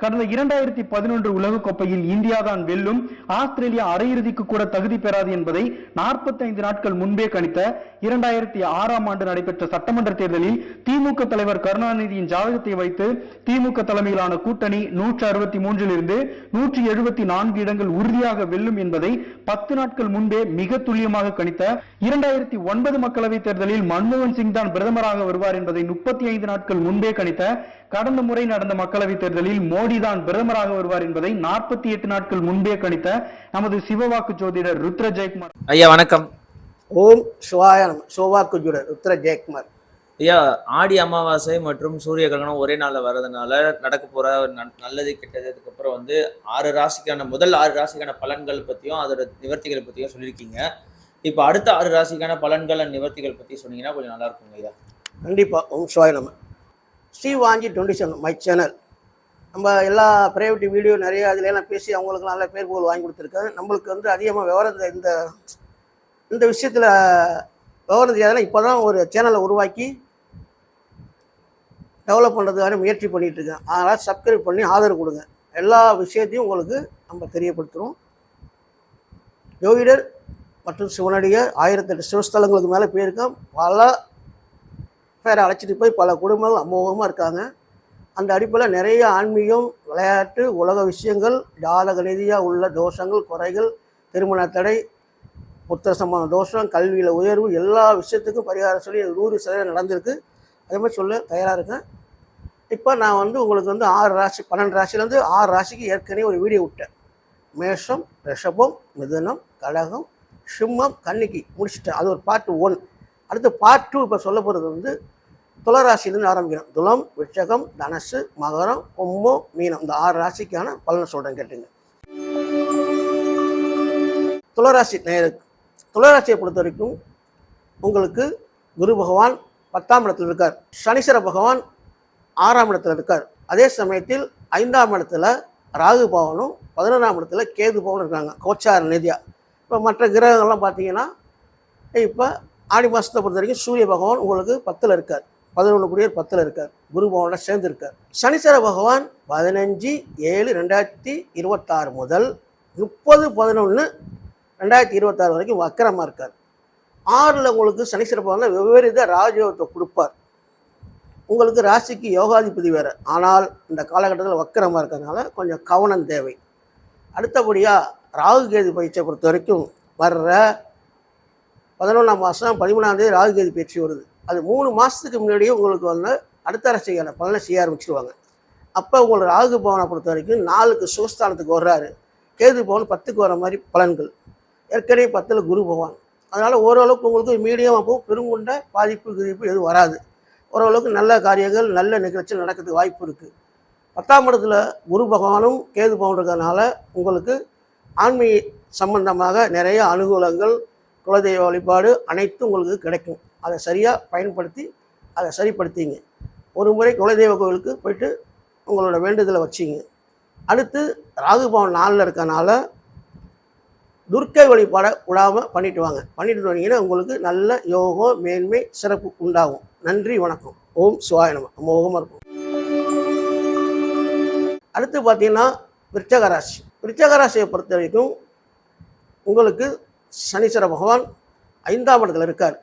கடந்த 2011 உலகக்கோப்பையில் இந்தியா தான் வெல்லும், ஆஸ்திரேலியா அரையிறுதிக்கு கூட தகுதி பெறாது என்பதை 45 நாட்கள் முன்பே கணித்த 2006ஆம் ஆண்டு நடைபெற்ற சட்டமன்ற தேர்தலில் திமுக தலைவர் கருணாநிதியின் ஜாதகத்தை வைத்து திமுக தலைமையிலான கூட்டணி 163 174 இடங்கள் உறுதியாக வெல்லும் என்பதை 10 நாட்கள் முன்பே மிக துல்லியமாக கணித்த 2009 மக்களவை தேர்தலில் மன்மோகன் சிங் தான் பிரதமராக வருவார் என்பதை 35 நாட்கள் முன்பே கணித்த, கடந்த முறை நடந்த மக்களவை தேர்தலில் மோடி தான் பிரதமராக வருவார் என்பதை 48 நாட்கள் முன்பே கணித்த நமது சிவவாக்கு ஜோதிடர் ருத்ர ஜெயக்குமார் ஐயா வணக்கம். ஓம் சிவாய நம. சிவவாக்கு ஜோதிடர் ருத்ர ஜெயக்குமார். ஐயா, ஆடி அமாவாசை மற்றும் சூரிய கிரகணம் ஒரே நாளில் வர்றதுனால நடக்க போற நல்லது கெட்டது, அதுக்கப்புறம் முதல் 6 ராசிக்கான பலன்கள் பற்றியும் அதோட நிவர்த்திகள் பற்றியும் சொல்லியிருக்கீங்க. இப்போ அடுத்த 6 ராசிக்கான பலன்கள் நிவர்த்திகள் பற்றி சொன்னீங்கன்னா கொஞ்சம் நல்லா இருக்குங்க ஐயா. கண்டிப்பாக. ஓம் சிவாய நம. ஸ்ரீவாஞ்சி 27 மை சேனல். நம்ம எல்லா ப்ரைவேட் வீடியோ நிறைய அதுலாம் பேசி அவங்களுக்கு நல்ல பேர் புகழ் வாங்கி கொடுத்துருக்கேன். நம்மளுக்கு அதிகமாக விவரம் இந்த விஷயத்தில் விவரம் தெரியாதெல்லாம் இப்போ தான் ஒரு சேனலை உருவாக்கி டெவலப் பண்ணுறதுக்கான முயற்சி பண்ணிகிட்டு இருக்கேன். அதனால் சப்ஸ்கிரைப் பண்ணி ஆதரவு கொடுங்க. எல்லா விஷயத்தையும் உங்களுக்கு நம்ம தெரியப்படுத்துகிறோம். ஜோதிடர் மற்றும் சிவனடியார் 1008 சிவஸ்தலங்களுக்கு மேலே போயிருக்கோம். பல பேரை அழைச்சிட்டு போய் பல குடும்பங்கள் அமோகமாக இருக்காங்க. அந்த அடிப்படையில் நிறைய ஆன்மீகம், விளையாட்டு, உலக விஷயங்கள், ஜாதக ரீதியாக உள்ள தோஷங்கள், குறைகள், திருமண தடை, புத்திர சம்பந்த தோஷம், கல்வியில் உயர்வு, எல்லா விஷயத்துக்கும் பரிகாரம் சொல்லி 100% நடந்திருக்கு. அதே மாதிரி சொல்ல தயாராக இருக்கேன். இப்போ நான் உங்களுக்கு 6 ராசி 12 ராசிலேருந்து 6 ராசிக்கு ஏற்கனவே ஒரு வீடியோ விட்டேன். மேஷம், ரிஷபம், மிதுனம், கடகம், சிம்மம், கன்னிக்கு முடிச்சுட்டேன். அது ஒரு பார்ட் 1. அடுத்து பார்ட் 2 இப்போ சொல்ல போகிறது துளராசிலேருந்து ஆரம்பிக்கிறோம். துலம், விருச்சகம், தனுசு, மகரம், கும்பம், மீனம், இந்த 6 ராசிக்கான பலனை சொல்கிறேன் கேட்டுங்க. துளராசி நேருக்கு. துளராசியை பொறுத்த வரைக்கும் உங்களுக்கு குரு பகவான் 10ஆம் இடத்துல இருக்கார். சனீஸ்வர பகவான் 6ஆம் இடத்துல இருக்கார். அதே சமயத்தில் 5ஆம் இடத்துல ராகு பகவானும் 11ஆம் இடத்துல கேது பகவானும் இருக்காங்க கோச்சார நிதியா. இப்போ மற்ற கிரகங்கள்லாம் பார்த்தீங்கன்னா இப்போ ஆடி மாதத்தை பொறுத்த வரைக்கும் சூரிய பகவான் உங்களுக்கு 10ல் இருக்கார். 11 கூடிய 10ல் இருக்கார். குரு பகவானோட சேர்ந்து இருக்கார். சனீஸ்வர பகவான் 15/7/2026 முதல் 30/11/2026 வரைக்கும் வக்கரமாக இருக்கார். 6ல் உங்களுக்கு சனீஸ்வர பகவான் வெவ்வேறு இதை ராஜயோகத்தை கொடுப்பார். உங்களுக்கு ராசிக்கு யோகாதிபதி வேறு. ஆனால் இந்த காலகட்டத்தில் வக்கரமாக இருக்கிறதுனால கொஞ்சம் கவனம் தேவை. அடுத்தபடியாக ராகு கேது பயிற்சியை பொறுத்த வரைக்கும் வர்ற 11ஆம் மாதம் 13ஆம் தேதி ராகு கேது பயிற்சி வருது. அது 3 மாதத்துக்கு முன்னாடியே உங்களுக்கு அடுத்த ராசிக்கான பலனை செய்ய ஆரம்பிச்சிடுவாங்க. அப்போ உங்களுக்கு ராகு பவனை பொறுத்த வரைக்கும் 4க்கு சுகஸ்தானத்துக்கு வர்றாரு. கேது பவன் 10க்கு வர மாதிரி பலன்கள். ஏற்கனவே 10ல் குரு பகவான். அதனால் ஓரளவுக்கு உங்களுக்கு மீடியமாக போகும். பெருங்குண்ட பாதிப்பு கிதிப்பு எதுவும் வராது. ஓரளவுக்கு நல்ல காரியங்கள், நல்ல நிகழ்ச்சிகள் நடக்கிறதுக்கு வாய்ப்பு இருக்குது. 10ஆம் இடத்துல குரு பகவானும் கேது பவன் இருக்கிறதுனால உங்களுக்கு ஆன்மீக சம்பந்தமாக நிறைய அனுகூலங்கள், குலதெய்வ வழிபாடு அனைத்தும் உங்களுக்கு கிடைக்கும். அதை சரியாக பயன்படுத்தி அதை சரிப்படுத்திங்க. ஒரு முறை குலதெய்வ கோவிலுக்கு போயிட்டு உங்களோட வேண்டுதலை வச்சிங்க. அடுத்து ராகுபவன் 4ல் இருக்கனால துர்க்கை வழிபாடை விடாமல் பண்ணிட்டு வாங்க. பண்ணிட்டு வந்தீங்கன்னா உங்களுக்கு நல்ல யோகம், மேன்மை, சிறப்பு உண்டாகும். நன்றி, வணக்கம். ஓம் சிவாய நம. அமோகமாக இருக்கும். அடுத்து பார்த்தீங்கன்னா விருச்சக ராசி. விருச்சக ராசியை பொறுத்த வரைக்கும் உங்களுக்கு சனீஸ்வர பகவான் 5ஆம் இடத்துல இருக்கார்.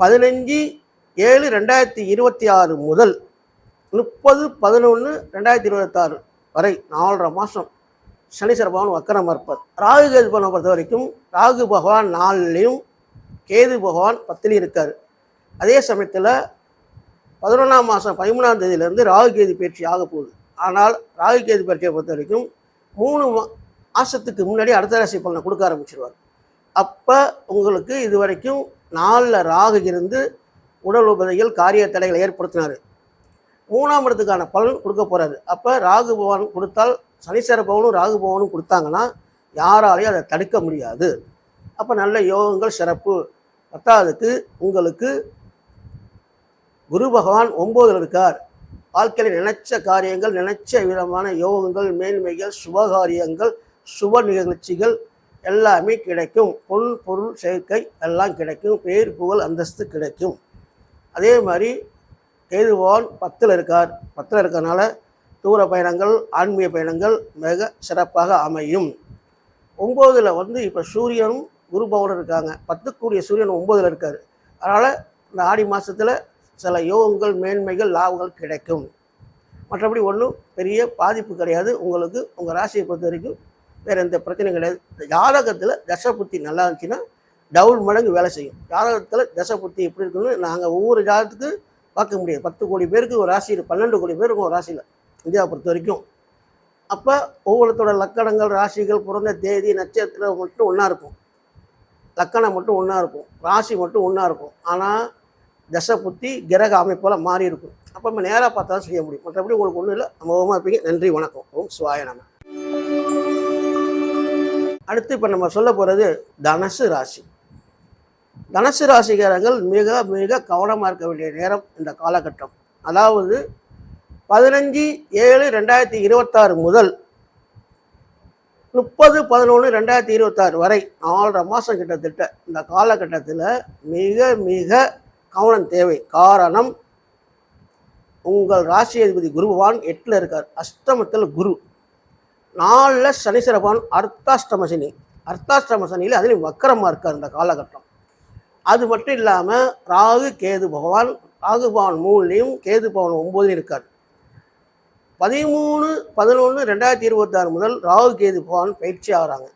15/7/2026 முதல் 30/11/2026 வரை 4.5 மாதம் சனீஸ்வர பகவான் வக்கரமாக இருப்பார். ராகு கேது பகவானை பொறுத்த வரைக்கும் ராகு பகவான் 4லையும் கேது பகவான் 10லையும் இருக்கார். அதே சமயத்தில் 11ஆம் மாதம் 13ஆம் தேதியிலேருந்து ராகு கேது பயிற்சி ஆக போகுது. ஆனால் ராகு கேது பயிற்சியை பொறுத்த வரைக்கும் 3 மாதத்துக்கு முன்னாடி அடுத்த ராசி பலனை கொடுக்க ஆரம்பிச்சிருவார். அப்போ உங்களுக்கு இது வரைக்கும் 4ல் ராகு இருந்து உடல் உபதைகள், காரிய தடைகளை ஏற்படுத்தினார். 3ஆம் இடத்துக்கான பலன் கொடுக்க போகிறாரு. அப்போ ராகு பகவான் கொடுத்தால், சனீஸ்வர பகவானும் ராகு பகவானும் கொடுத்தாங்கன்னா யாராலையும் அதை தடுக்க முடியாது. அப்போ நல்ல யோகங்கள், சிறப்பு. 10ஆவதுக்கு உங்களுக்கு குரு பகவான் 9ல் இருக்கார். வாழ்க்கையில் நினைச்ச காரியங்கள், நினைச்ச விதமான யோகங்கள், மேன்மைகள், சுபகாரியங்கள், சுப நிகழ்ச்சிகள் எல்லாமே கிடைக்கும். பொருள் சேர்க்கை எல்லாம் கிடைக்கும். பேர் புகழ் அந்தஸ்து கிடைக்கும். அதே மாதிரி கேது பகவான் 10ல் இருக்கார். 10ல் இருக்கிறதுனால தூர பயணங்கள், ஆன்மீக பயணங்கள் மிக சிறப்பாக அமையும். 9ல் வந்து இப்போ சூரியனும் குரு பவனும் இருக்காங்க. 10க்குரிய சூரியன் 9ல் இருக்கார். அதனால் இந்த ஆடி மாதத்தில் சில யோகங்கள், மேன்மைகள், லாபங்கள் கிடைக்கும். மற்றபடி ஒன்றும் பெரிய பாதிப்பு கிடையாது. உங்களுக்கு உங்கள் ராசியை பொறுத்த வரைக்கும் வேறு எந்த பிரச்சனையும் கிடையாது. ஜாதகத்தில் தசை புத்தி நல்லா இருந்துச்சுன்னா டபுள் மடங்கு வேலை செய்யும். ஜாதகத்தில் தசை புத்தி எப்படி இருக்குன்னு நாங்கள் ஒவ்வொரு ஜாதகத்துக்கு பார்க்க முடியாது. 10 கோடி பேருக்கு ஒரு ராசியில், 12 கோடி பேருக்கு ஒரு ராசியில் இந்தியாவை பொறுத்த வரைக்கும். அப்போ ஒவ்வொருத்தோட லக்கணங்கள், ராசிகள், பிறந்த தேதி, நட்சத்திரம் மட்டும் ஒன்றா இருக்கும். லக்கணம் மட்டும் ஒன்றா இருக்கும், ராசி மட்டும் ஒன்றா இருக்கும். ஆனால் தசை புத்தி கிரக அமைப்பெல்லாம் மாறி இருக்கும். அப்போ நம்ம நேராக பார்த்தா தான் செய்ய முடியும். மற்றபடி உங்களுக்கு ஒன்றும் இல்லை. அமோகமாக இருப்பீங்க. நன்றி, வணக்கம். ஓம் சிவாய நம. அடுத்து இப்போ நம்ம சொல்ல போகிறது தனுசு ராசி. தனுசு ராசிக்காரங்கள் மிக மிக கவனமாக இருக்க வேண்டிய நேரம் இந்த காலகட்டம். அதாவது 15/7/2026 முதல் 30/11/2026 வரை 4.5 மாதம் கிட்டத்தட்ட இந்த காலகட்டத்தில் மிக மிக கவனம் தேவை. காரணம், உங்கள் ராசி அதிபதி குரு பகவான் 8ல் இருக்கார். அஷ்டமத்தில் குரு, 4ல் சனீஸ்வர பகவான் அர்த்தாஷ்டம சனி. அர்த்தாஷ்டம சனியில் அதுலேயும் வக்கரமாக இருக்கார் இந்த காலகட்டம். அது மட்டும் இல்லாமல் ராகு கேது பகவான், ராகு பகவான் 3லையும் கேது பகவான் 9லையும் இருக்கார். 13/11/2026 முதல் ராகு கேது பகவான் பயிற்சி ஆகிறாங்க.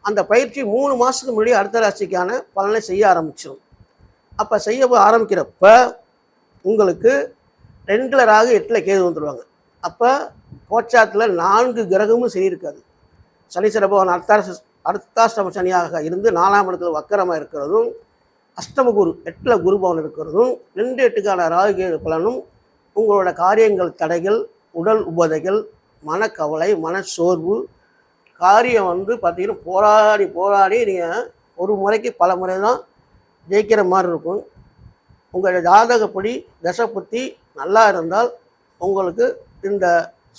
அந்த பயிற்சி 3 மாதத்துக்கு முன்னாடி அடுத்த ராசிக்கான பலனை செய்ய ஆரம்பிச்சிடும். அப்போ செய்ய ஆரம்பிக்கிறப்ப உங்களுக்கு 2ல் ராகு 8ல் கேது வந்துடுவாங்க. அப்போ கோச்சாத்தில் 4 கிரகமும் சரி இருக்காது. சனீஸ்வர பகவான் அர்த்தாஷ்டம சனியாக இருந்து 4ஆம் இடத்துல வக்கரமாக இருக்கிறதும், அஷ்டம குரு 8ல் குரு பவன் இருக்கிறதும், 2/8க்கான ராகு கேது பலனும் உங்களோட காரியங்கள் தடைகள், உடல் உபதைகள், மனக்கவலை, மனச்சோர்வு, காரியம் வந்து பார்த்தீங்கன்னா போராடி போராடி நீங்கள் ஒரு முறைக்கு பல முறை தான் ஜெயிக்கிற மாதிரி இருக்கும். உங்கள் ஜாதகப்படி தசை புத்தி நல்லா இருந்தால் உங்களுக்கு இந்த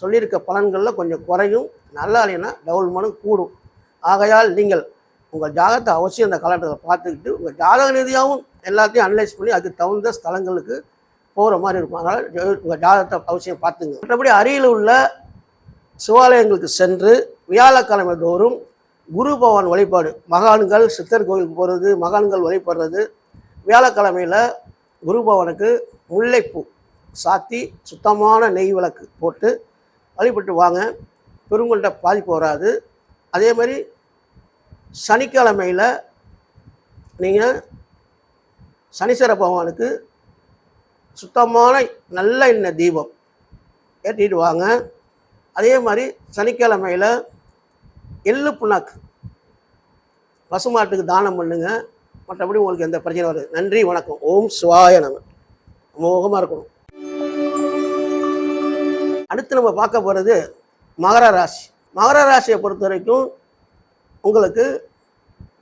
சொல்லியிருக்க பலன்களில் கொஞ்சம் குறையும். நல்லா இல்லைன்னா டபுள் மடங்கு கூடும். ஆகையால் நீங்கள் உங்கள் ஜாதகத்தை அவசியம் இந்த காலகட்டத்தில் பார்த்துக்கிட்டு உங்கள் ஜாதக ரீதியாகவும் எல்லாத்தையும் அனலைஸ் பண்ணி அதுக்கு தகுந்த ஸ்தலங்களுக்கு போகிற மாதிரி இருக்கும். அதனால் உங்கள் ஜாதகத்தை அவசியம் பார்த்துங்க. மற்றபடி அருகில் உள்ள சிவாலயங்களுக்கு சென்று வியாழக்கிழமை தோறும் குரு பகவான் வழிபாடு, மகான்கள் சித்தர் கோயிலுக்கு போகிறது, மகான்கள் வழிபடுறது, வியாழக்கிழமையில் குரு பகவானுக்கு முல்லைப்பூ சாத்தி சுத்தமான நெய் விளக்கு போட்டு வழிபட்டு வாங்க. பெருங்கொண்ட பாதிப்பு வராது. அதே மாதிரி சனிக்கிழமையில் நீங்கள் சனீஸ்வர பகவானுக்கு சுத்தமான நல்ல எண்ணெய் தீபம் ஏற்றிட்டு வாங்க. அதே மாதிரி சனிக்கிழமையில் எள்ளு புண்ணாக்கு பசுமாட்டுக்கு தானம் பண்ணுங்க. மற்றபடி உங்களுக்கு எந்த பிரச்சனை வருது. நன்றி, வணக்கம். ஓம் சிவாய நம. அமோகமாக இருக்கணும். அடுத்து நம்ம பார்க்க போகிறது மகர ராசி. மகர ராசியை பொறுத்த வரைக்கும் உங்களுக்கு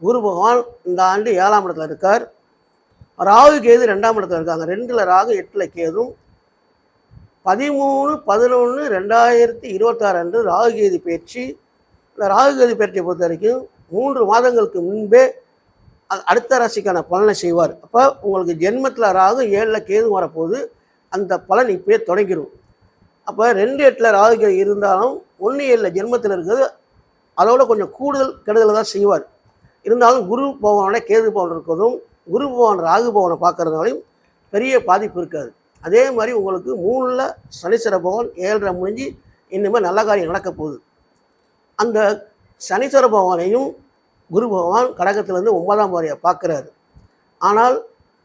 குரு பகவான் இந்த ஆண்டு 7ஆம் இடத்துல இருக்கார். ராகு கேது 2ஆம் இடத்துல இருக்காங்க. 2ல் ராகு 8ல் கேதும். 13/11/2026 அன்று ராகு கேது பயிற்சி. இந்த ராகு கேது பயிற்சியை பொறுத்த வரைக்கும் 3 மாதங்களுக்கு முன்பே அடுத்த ராசிக்கான பலனை செய்வார். அப்போ உங்களுக்கு ஜென்மத்தில் ராகு 7ல் கேது வரப்போது அந்த பலன் இப்போயே தொடங்கிடும். அப்போ 2/8ல் ராகு கேது இருந்தாலும் 1/7 ஜென்மத்தில் இருக்கிறது அதோட கொஞ்சம் கூடுதல் கெடுதலை தான் செய்வார். இருந்தாலும் குரு பகவானோட கேது பவன் இருக்கிறதும், குரு பகவான் ராகு பவனை பார்க்கறதுனாலையும் பெரிய பாதிப்பு இருக்காது. அதே மாதிரி உங்களுக்கு 3ல் சனீஸ்வர பகவான் 7.5 முடிஞ்சு இனிமேல் நல்ல காரியம் நடக்க போகுது. அந்த சனீஸ்வர பகவானையும் குரு பகவான் கடகத்திலேருந்து 9ஆம் வாரியாக பார்க்குறாரு. ஆனால்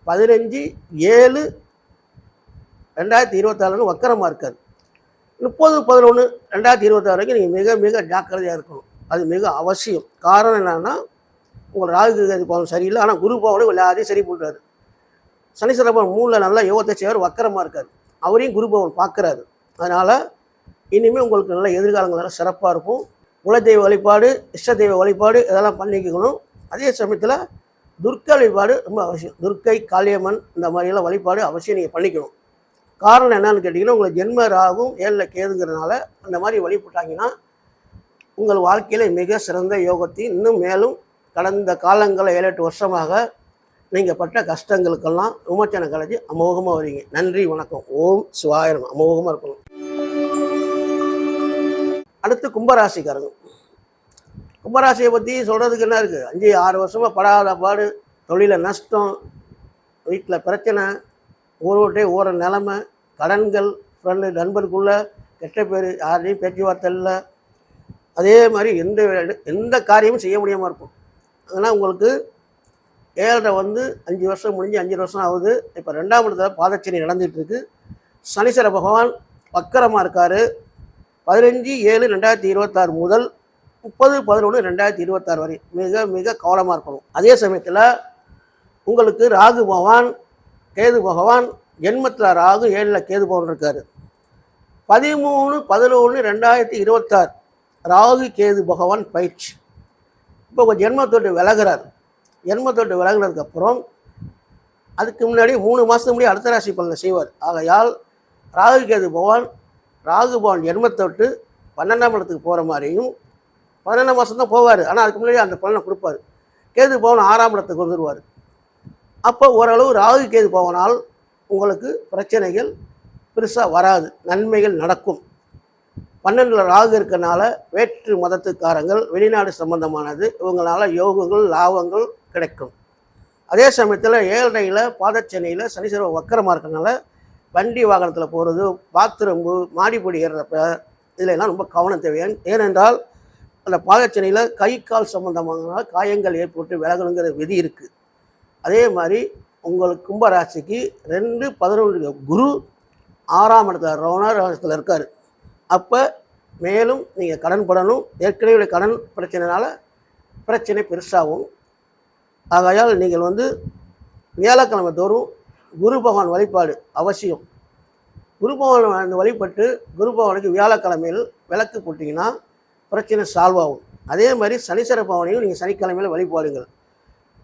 15/7/2026 வக்கரமாக இருக்காது. 30/11/2026 வரைக்கும் நீங்கள் மிக மிக ஜாக்கிரதையாக இருக்கணும். அது மிக அவசியம். காரணம் என்னன்னா, உங்கள் ராகு கேது பவன் சரியில்லை. ஆனால் குரு பகவானும் எல்லாரையும் சரி பண்ணுறாரு. சனீஸ்வர பகவான் 3ல் நல்லா யோகத்தை செய்வார், வக்கரமாக இருக்கார். அவரையும் குரு பகவான் பார்க்குறாரு. அதனால் இனிமேல் உங்களுக்கு நல்ல எதிர்காலங்கள் சிறப்பாக இருக்கும். குலதெய்வ வழிபாடு, இஷ்ட தெய்வ வழிபாடு இதெல்லாம் பண்ணிக்கணும். அதே சமயத்தில் துர்க்கை வழிபாடு ரொம்ப அவசியம். துர்க்கை, காளியம்மன் இந்த மாதிரியெல்லாம் வழிபாடு அவசியம் நீங்கள் பண்ணிக்கணும். காரணம் என்னன்னு கேட்டிங்கன்னா, உங்களை ஜென்ம ராகும் 7ல் கேதுங்கிறதுனால அந்த மாதிரி வழிபட்டாங்கன்னா உங்கள் வாழ்க்கையில் மிக சிறந்த யோகத்தையும் இன்னும் மேலும் கடந்த காலங்களில் 7-8 வருஷமாக நீங்கள் பட்ட கஷ்டங்களுக்கெல்லாம் விமோச்சனம் கலைஞ்சி அமோகமாக வரீங்க. நன்றி, வணக்கம். ஓம் சிவாய நம. அமோகமாக இருக்கணும். அடுத்து கும்பராசிக்காரங்க. கும்பராசியை பற்றி சொல்கிறதுக்கு என்ன இருக்குது? 5-6 வருஷமாக படாத பாடு, தொழிலில் நஷ்டம், வீட்டில் பிரச்சனை, ஊரோட்டே ஓர நிலமை, கடன்கள், ஃப்ரெண்டு நண்பருக்குள்ள கெட்ட பேர், யாரையும் பேச்சுவார்த்தை இல்லை. அதே மாதிரி எந்த காரியமும் செய்ய முடியாமல் இருக்கும். அதனால் உங்களுக்கு 7 வந்து 5 வருஷம் முடிஞ்சு 5 வருஷம் ஆகுது. இப்போ 2ஆம் இடத்துல பாதச்சனி நடந்துகிட்டு இருக்கு. சனீஸ்வர பகவான் வக்கரமாக இருக்கார். 15/7/2026 முதல் 30/11/2026 வரை மிக மிக கவனமாக இருக்கணும். அதே சமயத்தில் உங்களுக்கு ராகு பகவான், கேது பகவான், ஜென்மத்தில் ராகு, 7ல் கேது பகவான் இருக்கார். 13/11/2026 ராகு கேது பகவான் பயிற்சி. இப்போ உங்கள் ஜென்மத்தொட்டு விலகிறார். ஜென்மத்தொட்டு விலகினதுக்கப்புறம் அதுக்கு முன்னாடி 3 மாதத்துக்கு முன்னாடி அடுத்த ராசி பலனை செய்வார். ஆகையால் ராகு கேது பகவான், ராகு பகவான் ஜென்மத்தொட்டு 12ஆம் இடத்துக்கு போகிற மாதிரியும் 12 மாதம் தான் போவார். ஆனால் அதுக்கு முன்னாடி அந்த பலனை கொடுப்பார். கேது பகவான் 6ஆம் இடத்துக்கு வந்துடுவார். அப்போ ஓரளவு ராகு கேது பகவானால் உங்களுக்கு பிரச்சனைகள் பெருசாக வராது, நன்மைகள் நடக்கும். 12ல் ராகு இருக்கனால வேற்று மதத்துக்காரங்கள், வெளிநாடு சம்பந்தமானது, இவங்களால யோகங்கள், லாபங்கள் கிடைக்கும். அதே சமயத்தில் 7ல் பாதச்சனையில் சனீஸ்வர வக்கரமாக இருக்கனால வண்டி வாகனத்தில் போகிறது, பாத்ரூம்பு, மாடிப்படி ஏறுறப்ப இதிலெல்லாம் ரொம்ப கவனம் தேவை. ஏனென்றால் அந்த பாதச்சனையில் கை கால் சம்பந்தமான காயங்கள் ஏற்பட்டு விலகணுங்கிற விதி இருக்குது. அதே மாதிரி உங்களுக்கு கும்பராசிக்கு 2/11 குரு 6ஆம் இடத்துல ரோணராசியில் இருக்கார். அப்போ மேலும் நீங்கள் கடன் படணும். ஏற்கனவே கடன் பிரச்சனைனால பிரச்சனை பெருசாகும். ஆகையால் நீங்கள் வியாழக்கிழமை தோறும் குரு பகவான் வழிபாடு அவசியம். குரு பகவான் வழிபட்டு குரு பகவானுக்கு வியாழக்கிழமையில் விளக்கு போட்டிங்கன்னா பிரச்சனை சால்வ் ஆகும். அதே மாதிரி சனீஸ்வர பகவானையும் நீங்கள் சனிக்கிழமையில் வழிபாடுங்கள்.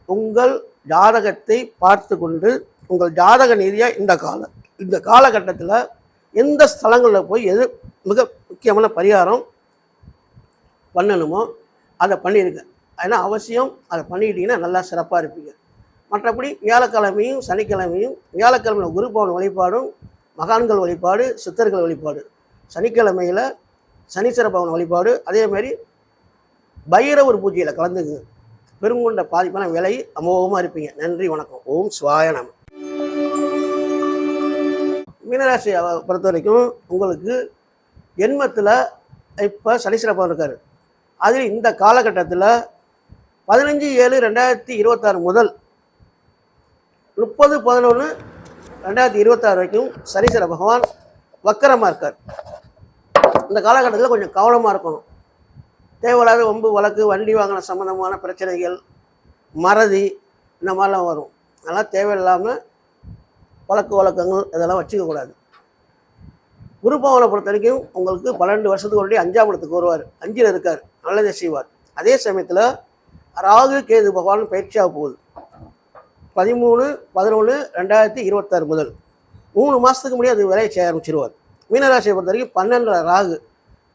உங்கள் ஜாதகத்தை பார்த்து கொண்டு உங்கள் ஜாதக ரீதியாக இந்த காலகட்டத்தில் எந்த ஸ்தலங்களில் போய் எது மிக முக்கியமான பரிகாரம் பண்ணணுமோ அதை பண்ணியிருக்கேன். அதனால் அவசியம் அதை பண்ணிக்கிட்டிங்கன்னா நல்லா சிறப்பாக இருப்பீங்க. மற்றபடி வியாழக்கிழமையும் சனிக்கிழமையும், வியாழக்கிழமையில் குரு பகவான் வழிபாடும், மகான்கள் வழிபாடு, சித்தர்கள் வழிபாடு, சனிக்கிழமையில் சனீஸ்வர பகவான் வழிபாடு, அதே மாதிரி பைரவர் பூஜையில் கலந்துக்குங்க. பெருங்கொண்ட பாதிப்பான விலை அமோகமாக இருப்பீங்க. நன்றி, வணக்கம். ஓம் சிவாய நம. மீனராசியை பொறுத்த வரைக்கும் உங்களுக்கு ஜென்மத்தில் இப்போ சனீஸ்வர பகவான் இருக்கார். அதில் இந்த காலகட்டத்தில் 15/7/2026 முதல் 30/11/2026 வரைக்கும் சனீஸ்வர பகவான் வக்கரமாக இருக்கார். இந்த காலகட்டத்தில் கொஞ்சம் கவனமாக இருக்கணும். தேவையில்லாத வம்பு வழக்கு, வண்டி வாகன சம்மந்தமான பிரச்சனைகள், மறதி, இந்த மாதிரிலாம் வரும். அதெல்லாம் தேவையில்லாமல் பழக்க வழக்கங்கள் இதெல்லாம் வச்சுக்கக்கூடாது. குரு பகவானை பொறுத்த வரைக்கும் உங்களுக்கு 12 வருஷத்துக்கு ஒரு 5ஆம் இடத்துக்கு வருவார். 5ல் இருக்கார், நல்லதே செய்வார். அதே சமயத்தில் ராகு கேது பகவான் பயிற்சியாக போகுது. 13/11/2026 முதல் 3 மாதத்துக்கு முன்னாடி அது விலையை செய்ய ஆரம்பிச்சிருவார். மீனராசியை பொறுத்த வரைக்கும் 12ல் ராகு.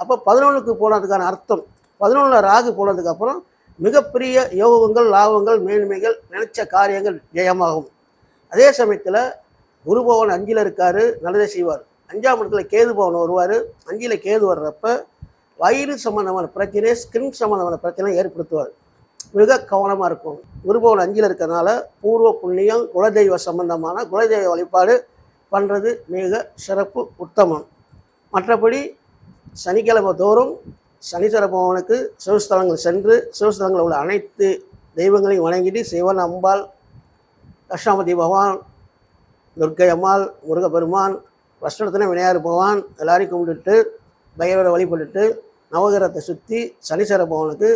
அப்போ 11க்கு போனதுக்கான அர்த்தம், 11ல் ராகு போனதுக்கப்புறம் மிகப்பெரிய யோகங்கள், லாபங்கள், மேன்மைகள், நினைச்ச காரியங்கள் ஜெயமாகும். அதே சமயத்தில் குரு பகவான் 5ல் இருக்கார், நல்லதே செய்வார். 5ஆம் இடத்துல கேது பகவான் வருவார். 5ல் கேது வர்றப்ப வயிறு சம்பந்தமான பிரச்சனை, ஸ்கின் சம்பந்தமான பிரச்சனை ஏற்படுத்துவார். மிக கவனமாக இருக்கும். குரு பகவான் 5ல் இருக்கிறதுனால பூர்வ புண்ணியம், குலதெய்வ சம்பந்தமான குலதெய்வ வழிபாடு பண்ணுறது மிக சிறப்பு, உத்தமம். மற்றபடி சனிக்கிழமை தோறும் சனீஸ்வர பகவானுக்கு சிவஸ்தலங்கள் சென்று சிவஸ்தலங்களில் உள்ள அனைத்து தெய்வங்களையும் வணங்கிட்டு, சிவன், அம்பாள், தட்சிணாமூர்த்தி பகவான், துர்க்கை அம்மாள், முருகப்பெருமான், வருஷத்துல விநாயகர் பகவான் எல்லாரையும் கும்பிட்டுட்டு பைரவரை வழிபட்டுட்டு நவகிரகத்தை சுற்றி சனீஸ்வர பகவானுக்கு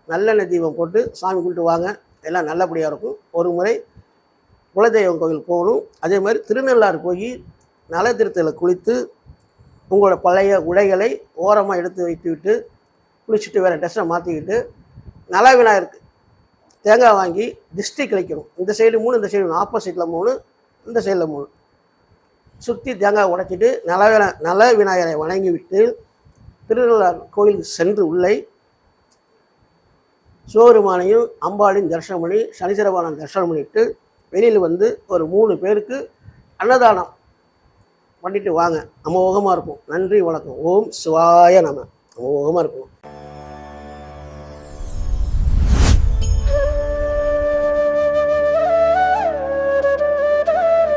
நல்லெண்ணெய் தீபம் போட்டு சாமி கும்பிட்டு வாங்க. எல்லாம் நல்லபடியாக இருக்கும். ஒரு முறை குலதெய்வம் கோவில் போகணும். அதே மாதிரி திருநள்ளாறு போய் நல திருத்தத்தில் குளித்து உங்களோட பழைய உடைகளை ஓரமாக எடுத்து வைத்துவிட்டு குளிச்சுட்டு வேறு ட்ரெஸ்ஸை மாற்றிக்கிட்டு நல விநாயகருக்கு தேங்காய் வாங்கி திருஷ்டி கழிக்கணும். இந்த சைடு 3, இந்த சைடு 3, ஆப்போசிட்டில் 3, இந்த சைடில் 3 சுற்றி தேங்காய் உடைச்சிட்டு நல விநாயகரை வணங்கி விட்டு திருநள்ளாறு கோயிலுக்கு சென்று உள்ளே சிவபெருமானையும் அம்பாளையும் தரிசனம் பண்ணி சனீஸ்வர பகவானை தரிசனம் பண்ணிவிட்டு வெளியில் ஒரு 3 பேருக்கு அன்னதானம் பண்ணிட்டு வாங்க. அமோகமாக இருக்கும். நன்றி, வணக்கம். ஓம் சிவாய நம. அமோகமாக இருக்கும்.